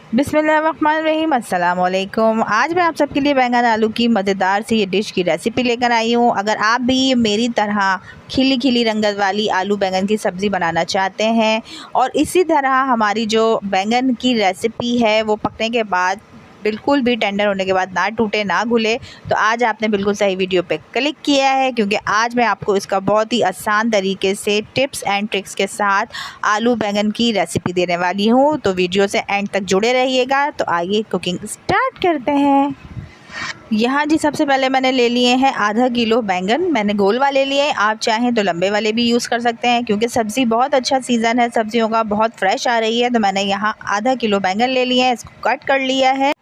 बिस्मिल्लाहिर्रहमानिर्रहीम, अस्सलाम वालेकुम। आज मैं आप सबके लिए बैंगन आलू की मज़ेदार सी ये डिश की रेसिपी लेकर आई हूँ। अगर आप भी मेरी तरह खिली खिली रंगत वाली आलू बैंगन की सब्ज़ी बनाना चाहते हैं और इसी तरह हमारी जो बैंगन की रेसिपी है वो पकने के बाद बिल्कुल भी टेंडर होने के बाद ना टूटे ना घुले, तो आज आपने बिल्कुल सही वीडियो पे क्लिक किया है, क्योंकि आज मैं आपको इसका बहुत ही आसान तरीके से टिप्स एंड ट्रिक्स के साथ आलू बैंगन की रेसिपी देने वाली हूँ। तो वीडियो से एंड तक जुड़े रहिएगा। तो आइए कुकिंग स्टार्ट करते हैं। यहाँ जी सबसे पहले मैंने ले लिए हैं आधा किलो बैंगन। मैंने गोल वाले लिए, आप चाहें तो लंबे वाले भी यूज़ कर सकते हैं, क्योंकि सब्ज़ी बहुत अच्छा सीज़न है सब्जियों का, बहुत फ्रेश आ रही है। तो मैंने यहाँ आधा किलो बैंगन ले लिए हैं, इसको कट कर लिया है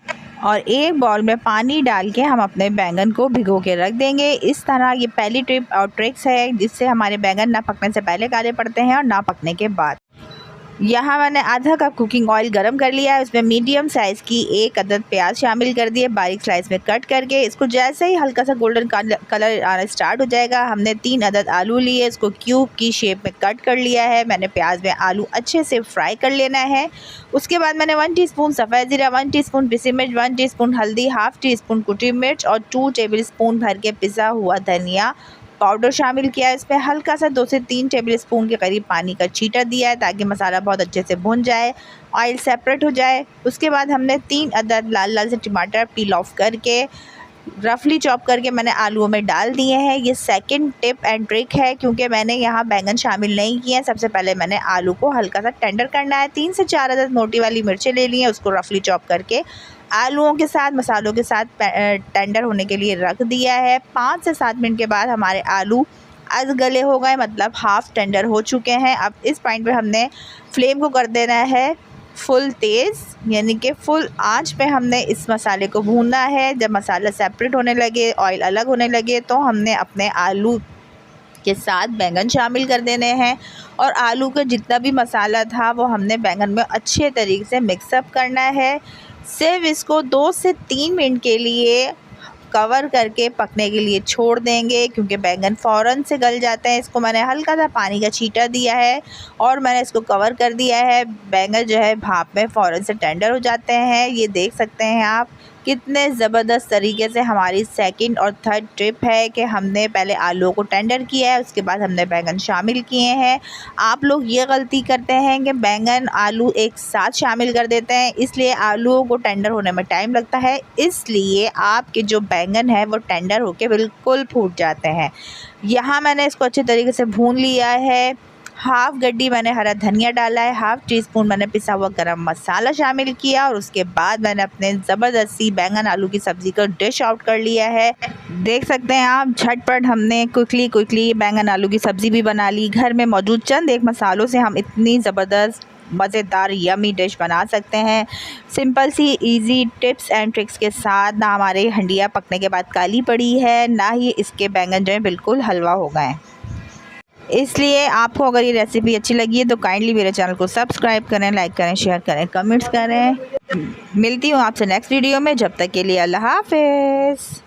और एक बाउल में पानी डाल के हम अपने बैंगन को भिगो के रख देंगे। इस तरह ये पहली टिप और ट्रिक्स है जिससे हमारे बैंगन ना पकने से पहले काले पड़ते हैं और ना पकने के बाद। यहाँ मैंने आधा कप कुकिंग ऑयल गरम कर लिया है, उसमें मीडियम साइज़ की एक अदद प्याज शामिल कर दिए, बारीक स्लाइस में कट करके। इसको जैसे ही हल्का सा गोल्डन कलर आना स्टार्ट हो जाएगा, हमने 3 अदद आलू लिए, इसको क्यूब की शेप में कट कर लिया है। मैंने प्याज में आलू अच्छे से फ्राई कर लेना है। उसके बाद मैंने 1 टीस्पून सफ़ेद ज़ीरा, 1 टीस्पून पिसी मिर्च, 1 टीस्पून हल्दी, हाफ़ टी स्पून कुटी मिर्च और 2 टेबल स्पून भर के पिसा हुआ धनिया पाउडर शामिल किया है। इसमें हल्का सा 2 से 3 टेबल स्पून के करीब पानी का छींटा दिया है, ताकि मसाला बहुत अच्छे से भुन जाए, ऑयल सेपरेट हो जाए। उसके बाद हमने 3 अदद लाल लाल से टमाटर पील ऑफ करके रफली चॉप करके मैंने आलूओं में डाल दिए हैं। ये सेकंड टिप एंड ट्रिक है, क्योंकि मैंने यहाँ बैंगन शामिल नहीं किए हैं। सबसे पहले मैंने आलू को हल्का सा टेंडर करना है। 3 से 4 अदद मोटी वाली मिर्चें ले ली हैं, उसको रफली चॉप करके आलूओं के साथ मसालों के साथ टेंडर होने के लिए रख दिया है। 5 से 7 मिनट के बाद हमारे आलू अध गले हो गए, मतलब हाफ़ टेंडर हो चुके हैं। अब इस पॉइंट पे हमने फ्लेम को कर देना है फुल तेज़, यानी कि फुल आंच पे हमने इस मसाले को भूनना है। जब मसाला सेपरेट होने लगे, ऑयल अलग होने लगे, तो हमने अपने आलू के साथ बैंगन शामिल कर देने हैं और आलू का जितना भी मसाला था वो हमने बैंगन में अच्छे तरीके से मिक्सअप करना है। सिर्फ इसको 2 से 3 मिनट के लिए कवर करके पकने के लिए छोड़ देंगे, क्योंकि बैंगन फ़ौरन से गल जाते हैं। इसको मैंने हल्का सा पानी का छींटा दिया है और मैंने इसको कवर कर दिया है। बैंगन जो है भाप में फ़ौरन से टेंडर हो जाते हैं। ये देख सकते हैं आप कितने ज़बरदस्त तरीके से हमारी सेकंड और थर्ड ट्रिप है कि हमने पहले आलूओं को टेंडर किया है, उसके बाद हमने बैंगन शामिल किए हैं। आप लोग ये गलती करते हैं कि बैंगन आलू एक साथ शामिल कर देते हैं, इसलिए आलूओं को टेंडर होने में टाइम लगता है, इसलिए आपके जो बैंगन है वो टेंडर होके बिल्कुल फूट जाते हैं। यहाँ मैंने इसको अच्छे तरीके से भून लिया है। हाफ़ गड्डी मैंने हरा धनिया डाला है, हाफ़ टी स्पून मैंने पिसा हुआ गरम मसाला शामिल किया और उसके बाद मैंने अपने ज़बरदस्ती बैंगन आलू की सब्ज़ी को डिश आउट कर लिया है। देख सकते हैं आप, झटपट हमने क्विकली बैंगन आलू की सब्ज़ी भी बना ली। घर में मौजूद चंद एक मसालों से हम इतनी ज़बरदस्त मज़ेदार यमी डिश बना सकते हैं, सिंपल सी इजी टिप्स एंड ट्रिक्स के साथ। ना हमारे हंडिया पकने के बाद काली पड़ी है, ना ही इसके बैंगन जो है बिल्कुल हलवा हो गए। इसलिए आपको अगर ये रेसिपी अच्छी लगी है तो काइंडली मेरे चैनल को सब्सक्राइब करें, लाइक करें, शेयर करें, कमेंट्स करें। मिलती हूँ आपसे नेक्स्ट वीडियो में, जब तक के लिए अल्लाह हाफ़िज़।